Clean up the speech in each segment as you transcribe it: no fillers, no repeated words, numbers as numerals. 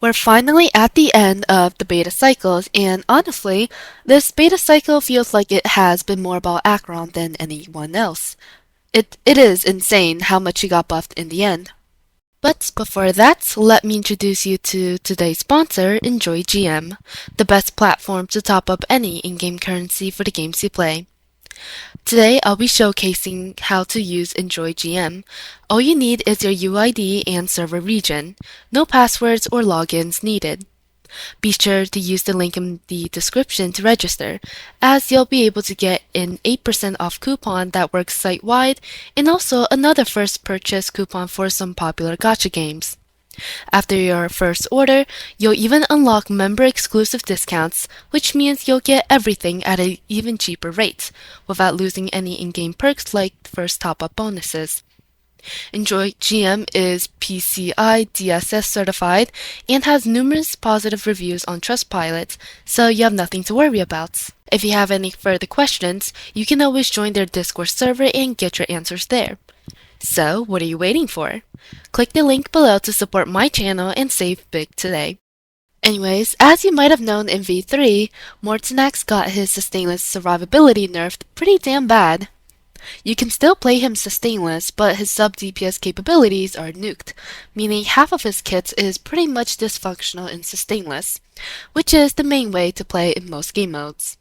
We're finally at the end of the beta cycles, and honestly, this beta cycle feels like it has been more about Acheron than anyone else. It is insane how much he got buffed in the end. But before that, let me introduce you to today's sponsor, Enjoy GM, the best platform to top up any in-game currency for the games you play. Today, I'll be showcasing how to use Enjoy GM. All you need is your UID and server region. No passwords or logins needed. Be sure to use the link in the description to register, as you'll be able to get an 8% off coupon that works site-wide and also another first purchase coupon for some popular gacha games. After your first order, you'll even unlock member-exclusive discounts, which means you'll get everything at an even cheaper rate, without losing any in-game perks like first top-up bonuses. Enjoy GM is PCI DSS certified and has numerous positive reviews on Trustpilot, so you have nothing to worry about. If you have any further questions, you can always join their Discord server and get your answers there. So, what are you waiting for? Click the link below to support my channel and save big today. Anyways, as you might have known in V3, Mortenax got his sustainless survivability nerfed pretty damn bad. You can still play him sustainless, but his sub-DPS capabilities are nuked, meaning half of his kit is pretty much dysfunctional in sustainless, which is the main way to play in most game modes.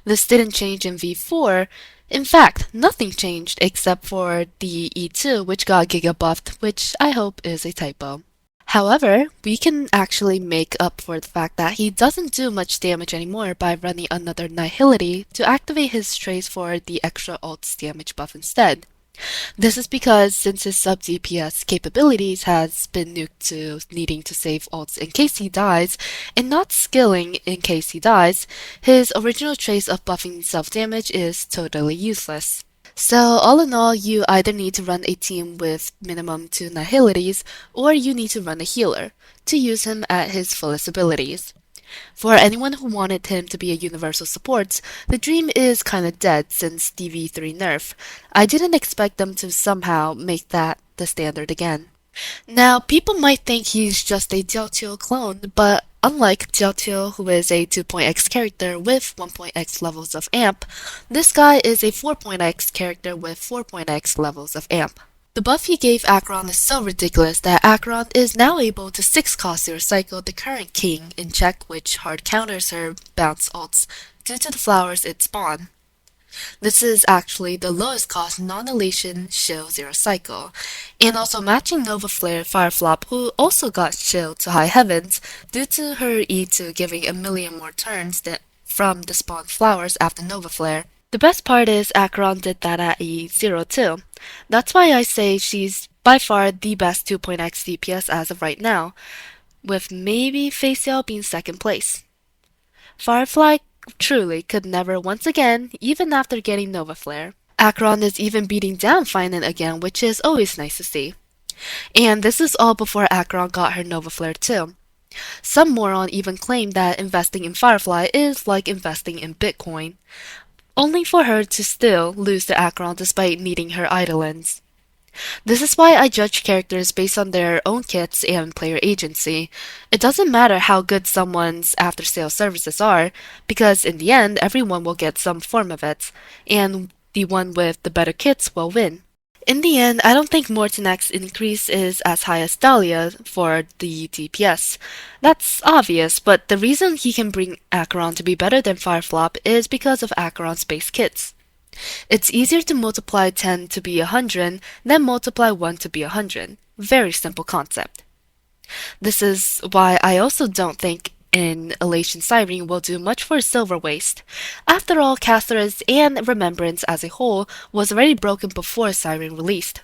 This didn't change in V4. In fact, nothing changed except for the E2, which got giga buffed, which I hope is a typo. However, we can actually make up for the fact that he doesn't do much damage anymore by running another Nihility to activate his trace for the extra ult's damage buff instead. This is because since his sub-DPS capabilities has been nuked to needing to save ults in case he dies, and not skilling in case he dies, his original trace of buffing self-damage is totally useless. So all in all, you either need to run a team with minimum 2 Nihilities, or you need to run a healer to use him at his fullest abilities. For anyone who wanted him to be a universal support, the dream is kinda dead since the V3 nerf. I didn't expect them to somehow make that the standard again. Now, people might think he's just a Jiaoqiu clone, but unlike Jiaoqiu, who is a 2.x character with 1.x levels of amp, this guy is a 4.x character with 4.x levels of amp. The buff he gave Acheron is so ridiculous that Acheron is now able to 6-cost 0 cycle the current king in check, which hard counters her bounce ults due to the flowers it spawn. This is actually the lowest cost non-elation shill 0 cycle, and also matching Nova Flare Fireflop, who also got shilled to high heavens due to her E2 giving a million more turns from the spawned flowers after Nova Flare. The best part is Acheron did that at E0 too. That's why I say she's by far the best 2.x DPS as of right now, with maybe Feixiao being second place. Firefly truly could never once again, even after getting Nova Flare. Acheron is even beating down Finan again, which is always nice to see. And this is all before Acheron got her Nova Flare too. Some moron even claimed that investing in Firefly is like investing in Bitcoin, only for her to still lose to Acheron despite needing her Eidolons. This is why I judge characters based on their own kits and player agency. It doesn't matter how good someone's after-sales services are, because in the end, everyone will get some form of it, and the one with the better kits will win. In the end, I don't think Mortenax's increase is as high as DAHLIA for the DPS. That's obvious, but the reason he can bring Acheron to be better than Fireflop is because of Acheron's base kits. It's easier to multiply 10 to be 100 than multiply 1 to be 100. Very simple concept. This is why I also don't think in Elation Siren will do much for Silverwaste. After all, Caster's and Remembrance as a whole was already broken before Siren released.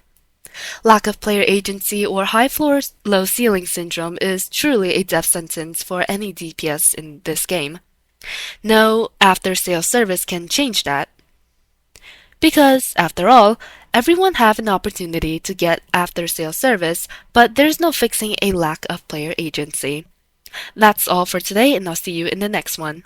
Lack of player agency or high floor, low ceiling syndrome is truly a death sentence for any DPS in this game. No after-sales service can change that. Because, after all, everyone have an opportunity to get after-sales service, but there's no fixing a lack of player agency. That's all for today, and I'll see you in the next one.